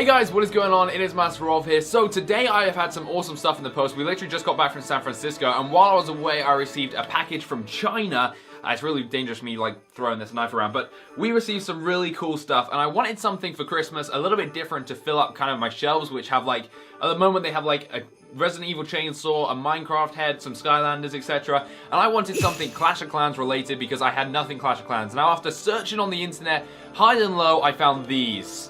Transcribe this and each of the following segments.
Hey guys, what is going on? It is Master Rolf here. So today I have had some awesome stuff in the post. We literally just got back from San Francisco, and while I was away I received a package from China. It's really dangerous me like throwing this knife around, but we received some really cool stuff, and I wanted something for Christmas a little bit different to fill up kind of my shelves, which have like, at the moment they have like a Resident Evil chainsaw, a Minecraft head, some Skylanders, etc. And I wanted something Clash of Clans related because I had nothing Clash of Clans. Now after searching on the internet, high and low, I found these.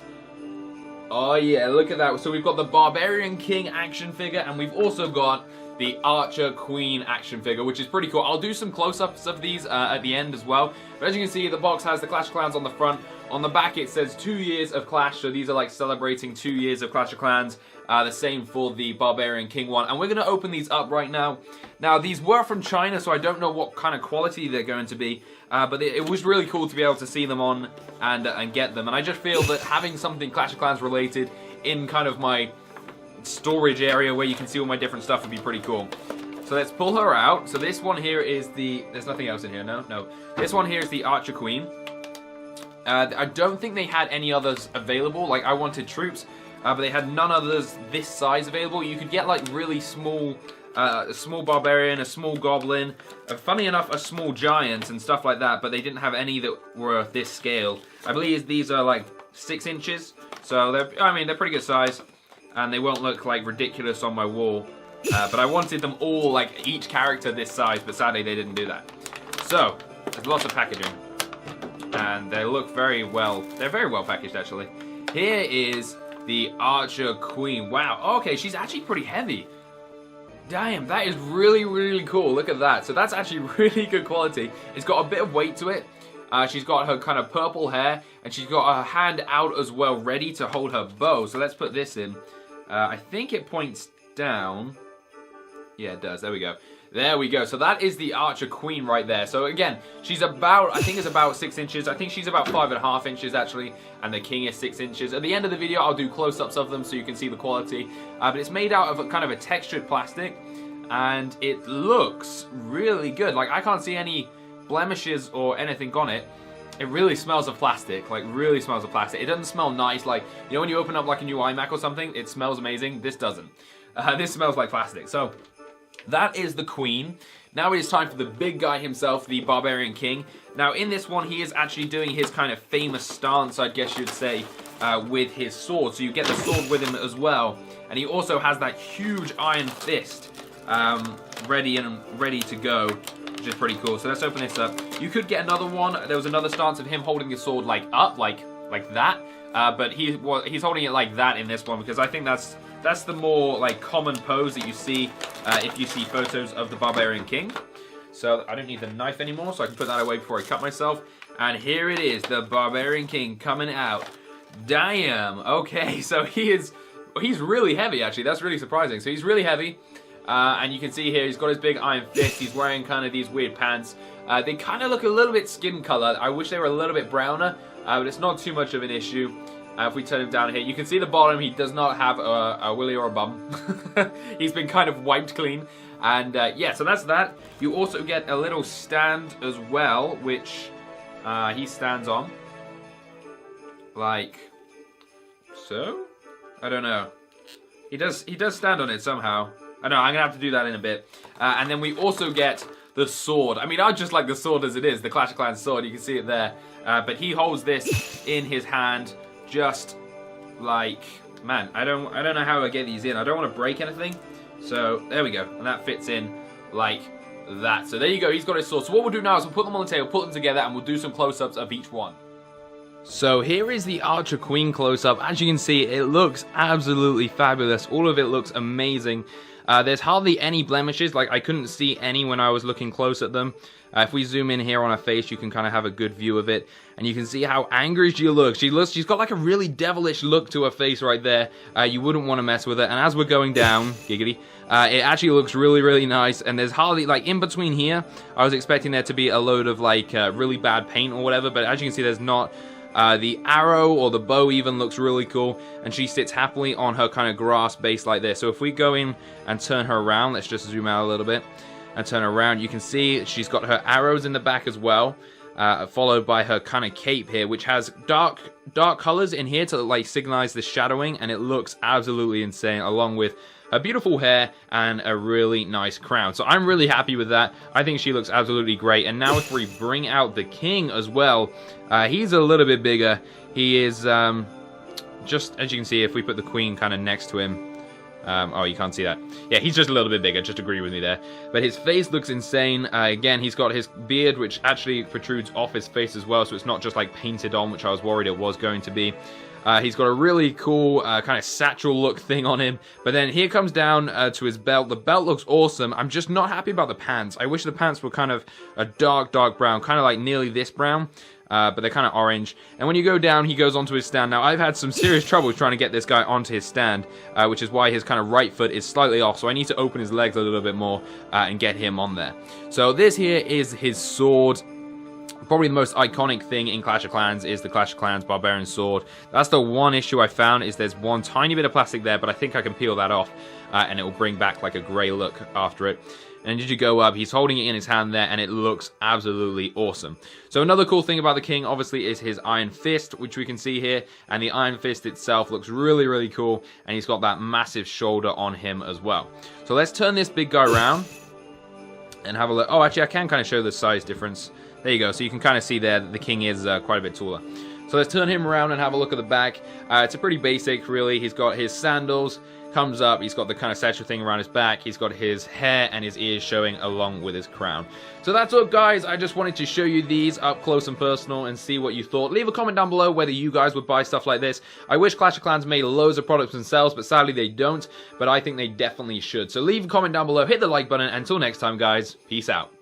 Oh yeah, look at that. So we've got the Barbarian King action figure, and we've also got the Archer Queen action figure, which is pretty cool. I'll do some close-ups of these at the end as well. But as you can see, the box has the Clash of Clans on the front. On the back it says 2 years of Clash, so these are like celebrating 2 years of Clash of Clans. The same for the Barbarian King one. And we're going to open these up right now. Now, these were from China, so I don't know what kind of quality they're going to be. But it was really cool to be able to see them on and get them. And I just feel that having something Clash of Clans related in kind of my storage area where you can see all my different stuff would be pretty cool. So let's pull her out. So this one here is the... There's nothing else in here, no? No. This one here is the Archer Queen. I don't think they had any others available. Like, I wanted troops, but they had none others this size available. You could get, like, really small... a small barbarian, a small goblin, funny enough, a small giant and stuff like that, but they didn't have any that were this scale. I believe these are like 6 inches, so they're pretty good size, and they won't look like ridiculous on my wall. But I wanted them all, like each character this size, but sadly they didn't do that. So there's lots of packaging, and they look very well. They're very well packaged actually. Here is the Archer Queen. Wow. Okay, she's actually pretty heavy. Damn, that is really, really cool. Look at that. So that's actually really good quality. It's got a bit of weight to it. She's got her kind of purple hair, and she's got her hand out as well, ready to hold her bow. So let's put this in. I think it points down. Yeah, it does. There we go. There we go. So that is the Archer Queen right there. So again, she's about, I think it's about 6 inches. I think she's about 5.5 inches actually. And the King is 6 inches. At the end of the video, I'll do close-ups of them so you can see the quality. But it's made out of a kind of a textured plastic. And it looks really good. Like, I can't see any blemishes or anything on it. It really smells of plastic. Like, really smells of plastic. It doesn't smell nice. Like, you know when you open up like a new iMac or something? It smells amazing. This doesn't. This smells like plastic. So... that is the Queen. Now it is time for the big guy himself, the Barbarian King. Now in this one, he is actually doing his kind of famous stance, I guess you'd say, with his sword. So you get the sword with him as well. And he also has that huge iron fist ready to go, which is pretty cool. So let's open this up. You could get another one. There was another stance of him holding his sword like up, like that. But he's holding it like that in this one because I think that's the more like common pose that you see if you see photos of the Barbarian King. So I don't need the knife anymore, so I can put that away before I cut myself. And here it is, the Barbarian King coming out. Damn. Okay, so he's really heavy actually. That's really surprising. So he's really heavy. And you can see here he's got his big iron fist. He's wearing kind of these weird pants. They kind of look a little bit skin color. I wish they were a little bit browner, but it's not too much of an issue. If we turn him down here, you can see the bottom. He does not have a willy or a bum. He's been kind of wiped clean. And yeah, so that's that. You also get a little stand as well, which he stands on. Like so? I don't know. He does stand on it somehow. I know, I'm going to have to do that in a bit. And then we also get the sword. I mean, I just like the sword as it is, the Clash of Clans sword. You can see it there. But he holds this in his hand. Just like, man, I don't know how I get these in. I don't want to break anything. So there we go, and that fits in like that. So there you go, he's got his sword. So what we'll do now is we'll put them on the table, put them together, and we'll do some close-ups of each one. So here is the Archer Queen close-up. As you can see, it looks absolutely fabulous. All of it looks amazing. There's hardly any blemishes. Like, I couldn't see any when I was looking close at them. If we zoom in here on her face, you can kind of have a good view of it. And you can see how angry she looks. She's got like a really devilish look to her face right there. You wouldn't want to mess with it. And as we're going down, giggity, it actually looks really, really nice. And there's hardly, like, in between here, I was expecting there to be a load of, like, really bad paint or whatever. But as you can see, there's not. The arrow or the bow even looks really cool, and she sits happily on her kind of grass base like this. So if we go in and turn her around, let's just zoom out a little bit and turn her around, you can see she's got her arrows in the back as well. followed by her kind of cape here, which has dark colors in here to like signalize the shadowing, and it looks absolutely insane, along with her beautiful hair and a really nice crown. So I'm really happy with that. I think she looks absolutely great. And now if we bring out the king as well, he's a little bit bigger. He is just, as you can see, if we put the queen kind of next to him, oh, you can't see that. Yeah, he's just a little bit bigger, just agree with me there. But his face looks insane. Again, he's got his beard, which actually protrudes off his face as well, so it's not just like painted on, which I was worried it was going to be. He's got a really cool kind of satchel look thing on him. But then here comes down to his belt. The belt looks awesome. I'm just not happy about the pants. I wish the pants were kind of a dark brown, kind of like nearly this brown. But they're kind of orange. And when you go down, he goes onto his stand. Now, I've had some serious trouble trying to get this guy onto his stand, which is why his kind of right foot is slightly off. So I need to open his legs a little bit more and get him on there. So this here is his sword. Probably the most iconic thing in Clash of Clans is the Clash of Clans Barbarian Sword. That's the one issue I found, is there's one tiny bit of plastic there, but I think I can peel that off, and it will bring back like a grey look after it. And as you go up, he's holding it in his hand there, and it looks absolutely awesome. So another cool thing about the king, obviously, is his Iron Fist, which we can see here. And the Iron Fist itself looks really, really cool. And he's got that massive shoulder on him as well. So let's turn this big guy around and have a look. Oh, actually, I can kind of show the size difference. There you go. So you can kind of see there that the king is quite a bit taller. So let's turn him around and have a look at the back. It's a pretty basic, really. He's got his sandals. Comes up, he's got the kind of satchel thing around his back, he's got his hair and his ears showing along with his crown. So that's all, guys. I just wanted to show you these up close and personal and see what you thought. Leave a comment down below whether you guys would buy stuff like this. I wish Clash of Clans made loads of products themselves, but sadly they don't, but I think they definitely should. So leave a comment down below, hit the like button, until next time, guys, peace out.